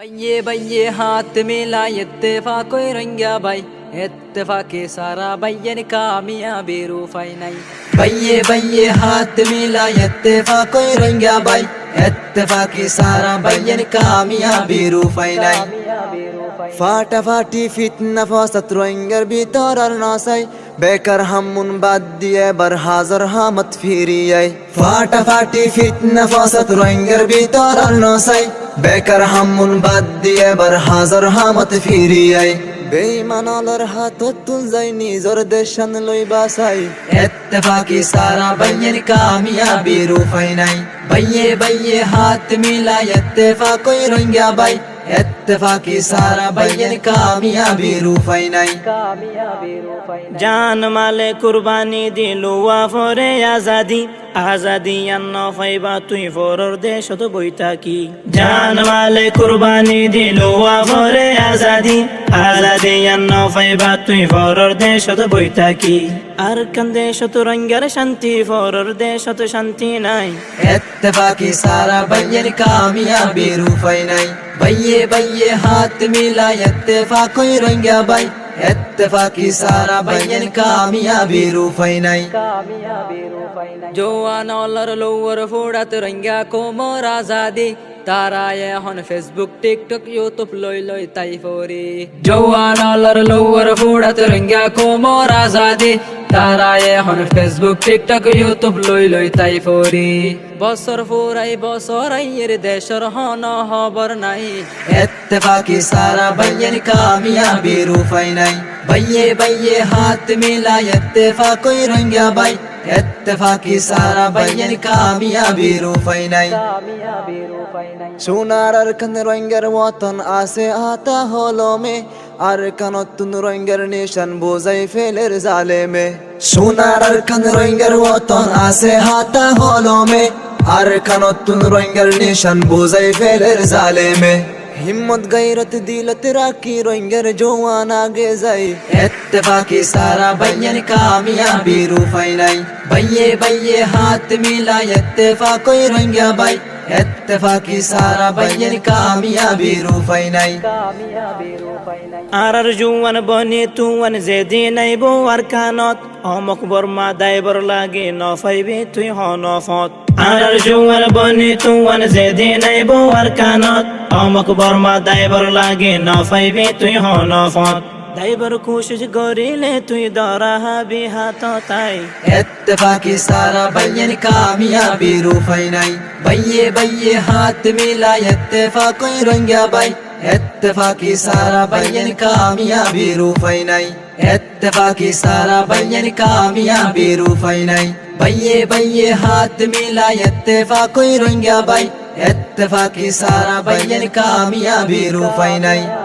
भैये भैये हाथ मिला इत्तेफाक कोई रंगा भाई इत्तेफाक सारा भैयन कामयाबी रूफाई नहीं भैये भैये हाथ मिला इत्तेफाक कोई रंगा भाई इत्तेफाक सारा भैयन कामयाबी रूफाई नहीं ফাটাফাটি ফিতনা ফাসাদ রোহিঙ্গার ভিতর আর নাসাই বেকার হামুন বাদ দিয়ে বার হাজার হামত ফিরিয়াই ফাটাফাটি ফিতনা ফাসাদ রোহিঙ্গার ভিতর আর নাসাই বেকার হামুন বাদ দিয়ে বার হাজার হামত ফিরিয়াই বেঈমানর হাতত তুল যাই নিজর দেশান লই বাসাই ইত্তেফাকি সারা বাইয়ের কামিয়াবি রূফাই নাই भैये भैये हाथ मिला इत्तेफाक कोई रंगा भाई इत्तेफाकी सारा भैयन कामयाबी रूफाई नहीं जान माले कुर्बानी दिलुआ फरे आजादी आजादी अन्ना फाइबा तुई फरर देश तो बोईता की जान माले कुर्बानी दिलुआ फरे आजादी आजादी अन्ना फाइबा तुई फरर देश तो बोईता की अरकन देश तो रंगर शांति फरर देश तो शांति नहीं इत्तेफाकी सारा भैयन कामयाबी रूफाई नहीं भैये भैये हाथ मिला इत्तेफाक कोई रंगा भाई इत्तेफाकी सारा भैयन कामयाबी रूफाई नहीं জোয়ান অলার লোয়ার ফোড়াত রঙ্গা কোমর আজাদি তারায়ে হন ফেসবুক টিকটক ইউটিউব লই লই তাই ফরি জোয়ান অলার লোয়ার ফোড়াত রঙ্গা কোমর আজাদি তারায়ে হন ফেসবুক টিকটক ইউটিউব লই লই তাই ফরি বছর ফুরাই বছর এর দেশর হন খবর নাই ইত্তেফাকি সারা ভৈয়ন কামিয়াবি রূফাই নাই भैये भैये हाथ मिला इत्तेफाक कोई रंगा भाई इत्तेफाकी सारा भैयन कामयाबी रूफाई नहीं সোনার আরকান রোহিঙ্গার ওয়াতন আসে আতা হলো মে আরকানতুন রোহিঙ্গার নিশান বোঝাই ফেলের জালেমে সোনার আরকান রোহিঙ্গার ওয়াতন আসে আতা হলো মে আরকানতুন রোহিঙ্গার নিশান বোঝাই ফেলের জালেমে हिम्मत गैरत दिलत राखी रोहिंगर जवान आगे जाए इत्तेफाकी सारा भैयन कामयाबी रूफाई नहीं भैये भैये हाथ मिला इत्तेफाक कोई रंगा भाई इत्तेफाकी सारा भैयन कामयाबी रूफाई नहीं आरर जुवन बनी तुवन जेदी नहीं बो अरकानत अमक बर्मा दाइबर लागे नफाइबे तुई हो नफत आरर जुवन बनी तुवन जेदी नहीं बो अरकानत अमक बर्मा दाइबर लागे नफाइबे तुई हो नफत दाइबर कोशिश करिले तुई दरा हाबी हाथ ताई इत्तेफाकी सारा भैयन कामयाबी रूफाई नहीं भैये भैये हाथ मिला इत्तेफाक कोई रंगा भाई इत्तेफाकी सारा भैयन कामयाबी रूफाई नहीं इत्तेफाकी सारा भैयन कामयाबी रूफाई नहीं भैये भैये हाथ मिला इत्तेफाक कोई रंगा भाई इत्तेफाकी सारा भैयन कामयाबी रूफाई नहीं।